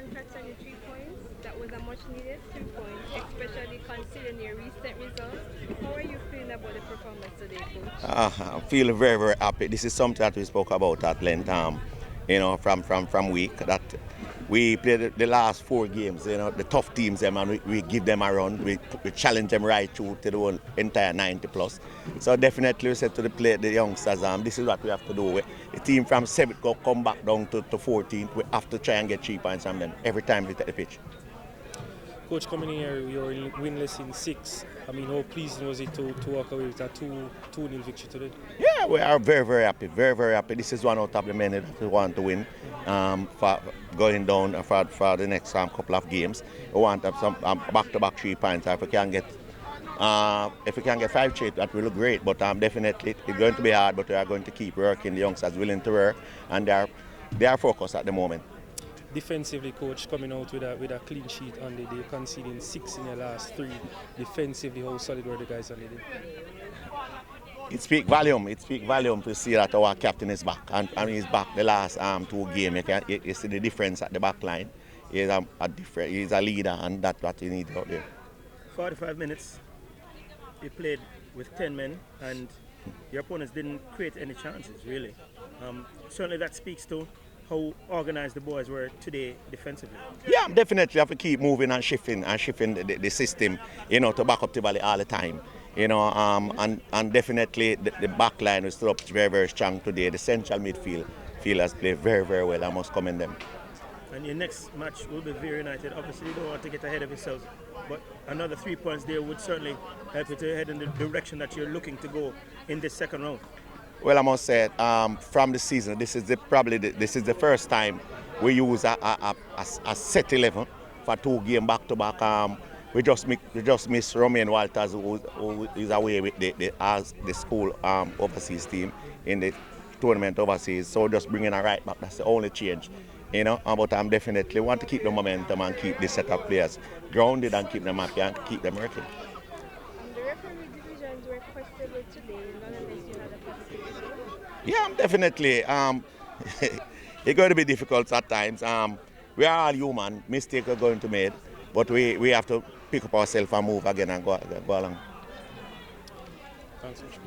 congrats on your 3 points. That was a much needed 3 points, especially considering your recent results. How are you feeling about the performance today, coach? I feel very, very happy. This is something that we spoke about at length, from week that we played the last 4 games, the tough teams, them, and we give them a run. We challenge them right through to the whole entire 90 plus. So definitely we said to the youngsters, this is what we have to do. The team from 7th go come back down to 14th. We have to try and get 3 points from them every time we take the pitch. Coach, coming in here, you're winless in 6. I mean, how pleasing was it to walk away with a 2-0 victory today? Yeah, we are very, very happy. Very, very happy. This is one out of the many that we want to win for going down for the next couple of games. We want to have some back-to-back 3 points. If we can get 5 straight, that will look great. But definitely it's going to be hard. But we are going to keep working. The youngsters willing to work, and they are focused at the moment. Defensively, coach, coming out with a clean sheet on the day, conceding 6 in the last 3. Defensively, how solid were the guys on the day? It speaks volume. It speaks volume to see that our captain is back, and he's back the last 2 games. You see the difference at the back line. He's a leader, and that's what you need out there. 45 minutes. You played with 10 men, and your opponents didn't create any chances, really. Certainly, that speaks to how organized the boys were today defensively. Yeah, definitely have to keep moving and shifting the system, to back up Tivoli all the time. And definitely the back line was still up very, very strong today. The central midfielders play very, very well. I must commend them. And your next match will be very United. Obviously, you don't want to get ahead of yourselves, but another 3 points there would certainly help you to head in the direction that you're looking to go in this second round. Well, I must say, from the season, this is the first time we use a set 11 for 2 games back to back. We just miss Romain Walters, who is away with the school overseas team in the tournament overseas. So just bringing her right back. That's the only change, But I definitely want to keep the momentum and keep the set of players grounded and keep them happy and keep them working. The referee decisions were questionable today, nonetheless you had a participation. Yeah, definitely. It's going to be difficult at times. We are all human. Mistakes are going to be made, but we have to pick up ourselves and move again and go along. Thanks, Coach.